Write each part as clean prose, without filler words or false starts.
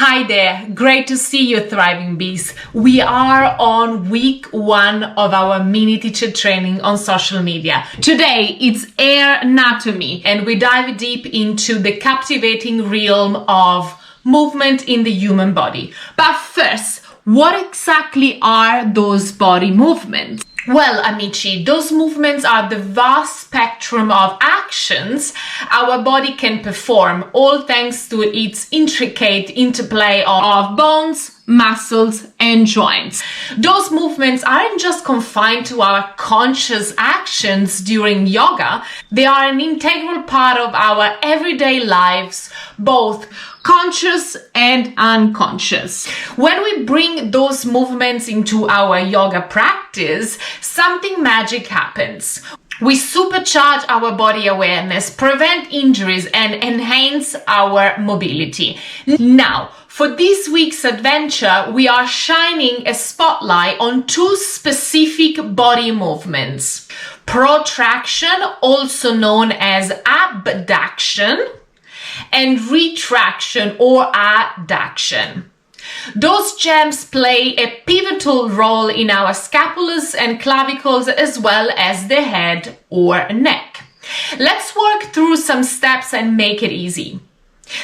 Hi there, great to see you thriving bees. We are on week 1 of our mini teacher training on social media. Today it's AirNATOMY and we dive deep into the captivating realm of movement in the human body. But first, what exactly are those body movements? Well, amici, those movements are the vast spectrum of actions our body can perform, all thanks to its intricate interplay of bones, muscles, and joints. Those movements aren't just confined to our conscious actions during yoga, they are an integral part of our everyday lives, both conscious and unconscious. When we bring those movements into our yoga practice, something magic happens. We supercharge our body awareness, prevent injuries, and enhance our mobility. Now, for this week's adventure, we are shining a spotlight on 2 specific body movements. Protraction, also known as abduction, and retraction or adduction. Those gems play a pivotal role in our scapulas and clavicles as well as the head or neck. Let's work through some steps and make it easy.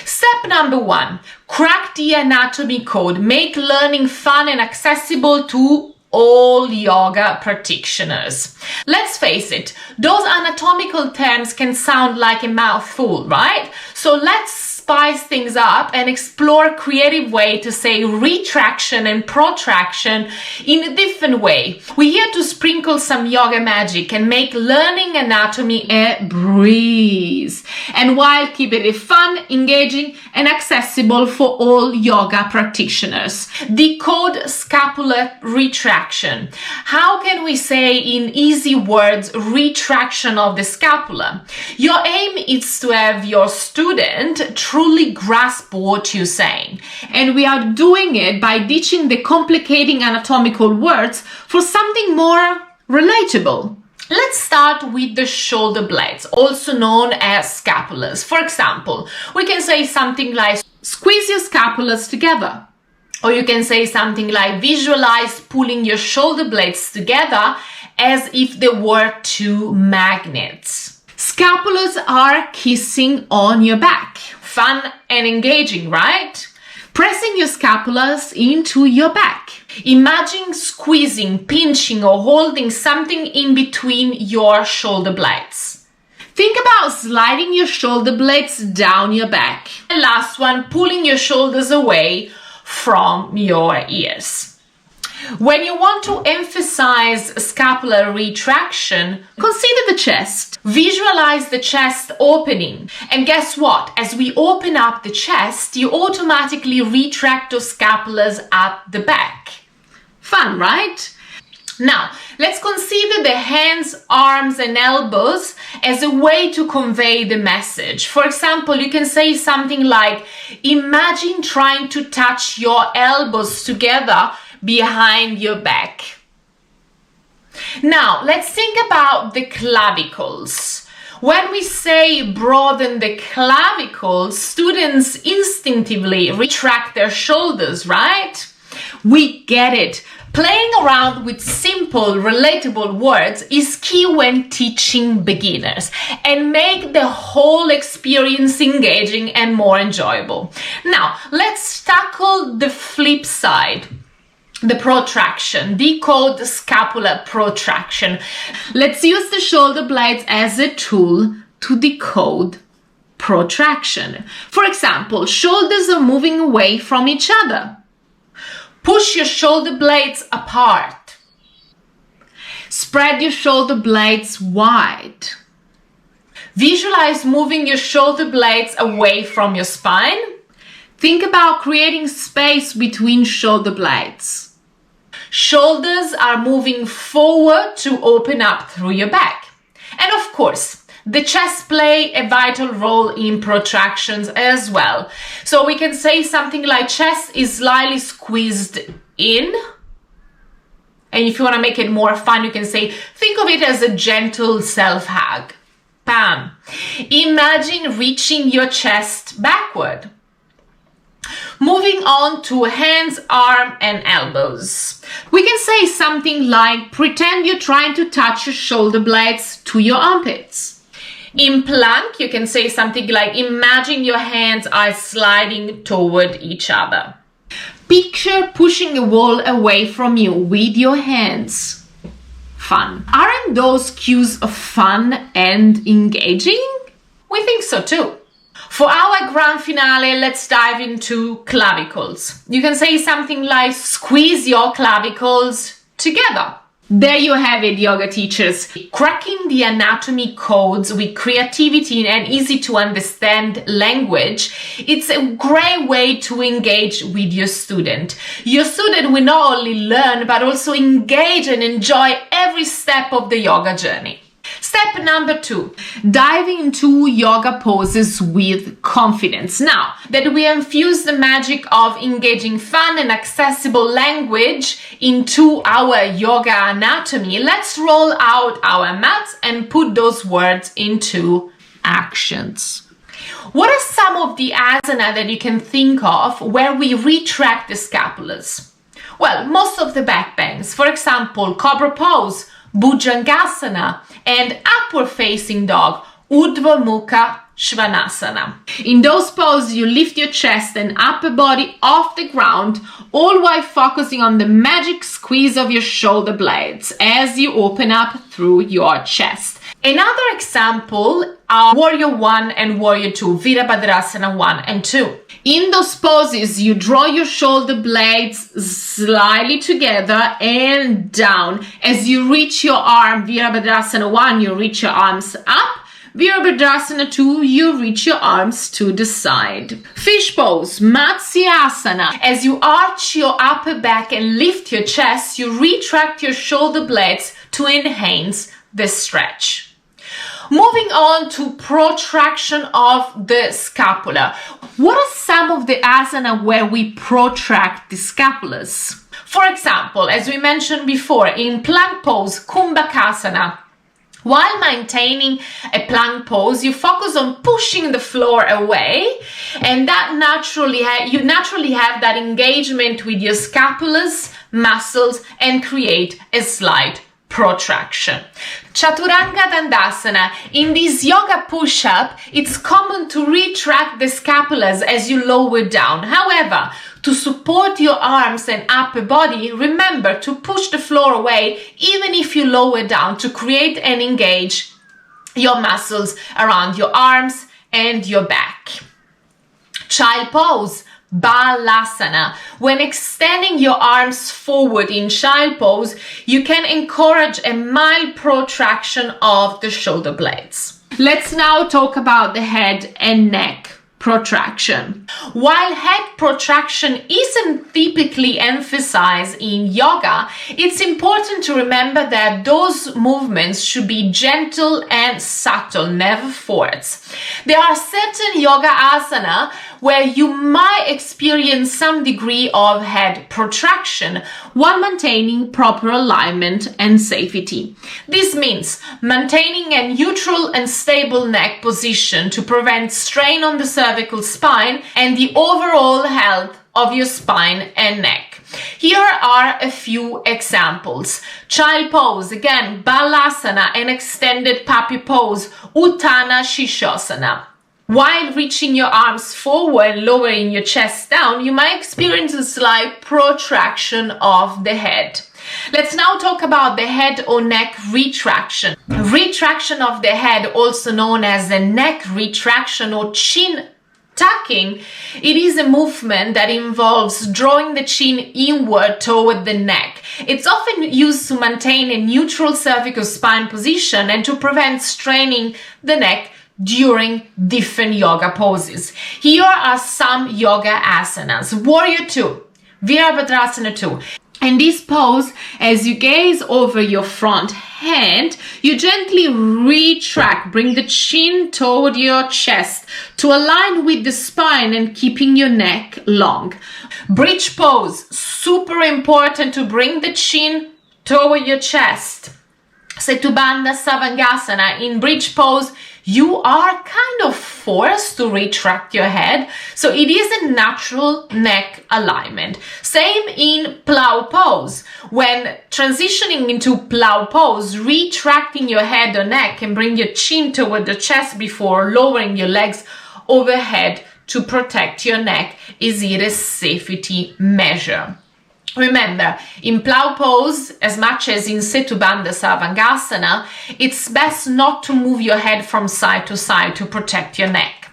Step number 1, crack the anatomy code. Make learning fun and accessible to all yoga practitioners. Let's face it, those anatomical terms can sound like a mouthful, right? So let's spice things up and explore a creative way to say retraction and protraction in a different way. We're here to sprinkle some yoga magic and make learning anatomy a breeze. And while keeping it fun, engaging, and accessible for all yoga practitioners. Decode scapula retraction. How can we say in easy words retraction of the scapula? Your aim is to have your student truly grasp what you're saying. And we are doing it by ditching the complicating anatomical words for something more relatable. Let's start with the shoulder blades, also known as scapulas. For example, we can say something like squeeze your scapulas together. Or you can say something like visualize pulling your shoulder blades together as if they were 2 magnets. Scapulas are kissing on your back. Fun and engaging, right? Pressing your scapulas into your back. Imagine squeezing, pinching, or holding something in between your shoulder blades. Think about sliding your shoulder blades down your back. And last one, pulling your shoulders away from your ears. When you want to emphasize scapular retraction, consider the chest. Visualize the chest opening. And guess what? As we open up the chest, you automatically retract those scapulas at the back. Fun, right? Now, let's consider the hands, arms, and elbows as a way to convey the message. For example, you can say something like, imagine trying to touch your elbows together behind your back. Now, let's think about the clavicles. When we say broaden the clavicles, students instinctively retract their shoulders, right? We get it. Playing around with simple, relatable words is key when teaching beginners and make the whole experience engaging and more enjoyable. Now, let's tackle the flip side. The protraction, decode scapular protraction. Let's use the shoulder blades as a tool to decode protraction. For example, shoulders are moving away from each other. Push your shoulder blades apart. Spread your shoulder blades wide. Visualize moving your shoulder blades away from your spine. Think about creating space between shoulder blades. Shoulders are moving forward to open up through your back. And of course, the chest play a vital role in protractions as well. So we can say something like chest is slightly squeezed in. And if you want to make it more fun, you can say, think of it as a gentle self-hug. Bam. Imagine reaching your chest backward. Moving on to hands, arm, and elbows. We can say something like, pretend you're trying to touch your shoulder blades to your armpits. In plank, you can say something like, imagine your hands are sliding toward each other. Picture pushing a wall away from you with your hands. Fun. Aren't those cues of fun and engaging? We think so too. For our grand finale, let's dive into clavicles. You can say something like, squeeze your clavicles together. There you have it, yoga teachers. Cracking the anatomy codes with creativity and easy to understand language. It's a great way to engage with your student. Your student will not only learn, but also engage and enjoy every step of the yoga journey. Step number 2, diving into yoga poses with confidence. Now that we infuse the magic of engaging fun and accessible language into our yoga anatomy, let's roll out our mats and put those words into actions. What are some of the asana that you can think of where we retract the scapulas? Well, most of the back bends. For example, cobra pose, Bhujangasana, and upward facing dog, Urdhva Mukha Svanasana. In those poses, you lift your chest and upper body off the ground, all while focusing on the magic squeeze of your shoulder blades as you open up through your chest. Another example are Warrior 1 and Warrior 2, Virabhadrasana 1 and 2. In those poses, you draw your shoulder blades slightly together and down. As you reach your arm, Virabhadrasana 1, you reach your arms up. Virabhadrasana 2, you reach your arms to the side. Fish pose, Matsyasana. As you arch your upper back and lift your chest, you retract your shoulder blades to enhance the stretch. Moving on to protraction of the scapula. What are some of the asana where we protract the scapulas? For example, as we mentioned before, in plank pose, Kumbhakasana. While maintaining a plank pose, you focus on pushing the floor away, and that you naturally have that engagement with your scapulas, muscles, and create a slight protraction. Chaturanga Dandasana. In this yoga push-up, it's common to retract the scapulas as you lower down. However, to support your arms and upper body, remember to push the floor away even if you lower down to create and engage your muscles around your arms and your back. Child pose. Balasana. When extending your arms forward in child pose, you can encourage a mild protraction of the shoulder blades. Let's now talk about the head and neck protraction. While head protraction isn't typically emphasized in yoga, it's important to remember that those movements should be gentle and subtle, never forced. There are certain yoga asana where you might experience some degree of head protraction while maintaining proper alignment and safety. This means maintaining a neutral and stable neck position to prevent strain on the cervical spine and the overall health of your spine and neck. Here are a few examples. Child pose, again, Balasana, and extended puppy pose, Uttana Shishosana. While reaching your arms forward and lowering your chest down, you might experience a slight protraction of the head. Let's now talk about the head or neck retraction. Retraction of the head, also known as the neck retraction or chin tucking, it is a movement that involves drawing the chin inward toward the neck. It's often used to maintain a neutral cervical spine position and to prevent straining the neck during different yoga poses. Here are some yoga asanas. Warrior 2, Virabhadrasana 2. In this pose, as you gaze over your front hand, you gently retract, bring the chin toward your chest to align with the spine and keeping your neck long. Bridge pose, super important to bring the chin toward your chest. Setubandha Savangasana. In bridge pose, you are kind of forced to retract your head. So it is a natural neck alignment. Same in plow pose. When transitioning into plow pose, retracting your head or neck and bring your chin toward the chest before lowering your legs overhead to protect your neck is a safety measure. Remember, in plow pose, as much as in Setu Bandha Sarvangasana, it's best not to move your head from side to side to protect your neck.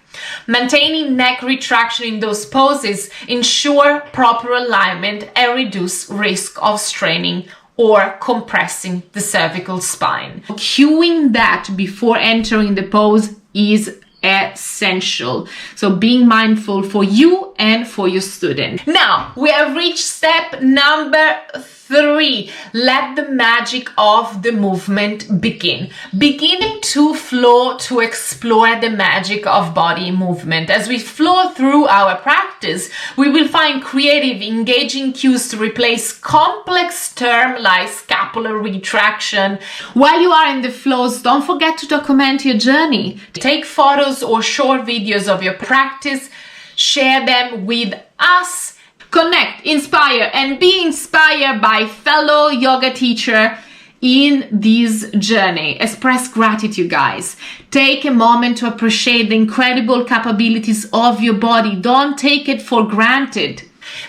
Maintaining neck retraction in those poses ensure proper alignment and reduce risk of straining or compressing the cervical spine. Cueing that before entering the pose is essential. So being mindful for you and for your student. Now we have reached step number 3. Let the magic of the movement begin. Beginning to flow, to explore the magic of body movement. As we flow through our practice, we will find creative, engaging cues to replace complex terms like scapular retraction. While you are in the flows, don't forget to document your journey. Take photos or short videos of your practice, share them with us. Connect, inspire, and be inspired by fellow yoga teacher in this journey. Express gratitude, guys. Take a moment to appreciate the incredible capabilities of your body. Don't take it for granted.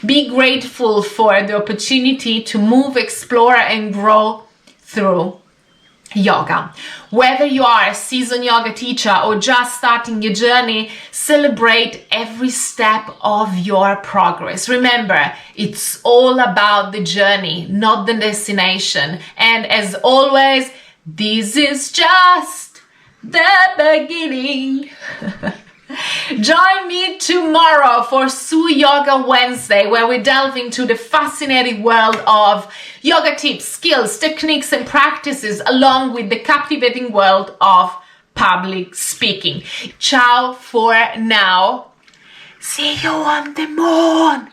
Be grateful for the opportunity to move, explore, and grow through yoga. Whether you are a seasoned yoga teacher or just starting your journey, celebrate every step of your progress. Remember, it's all about the journey, not the destination. And as always, this is just the beginning. Join me tomorrow for Su Yoga Wednesday, where we delve into the fascinating world of yoga tips, skills, techniques, and practices, along with the captivating world of public speaking. Ciao for now. See you on the moon.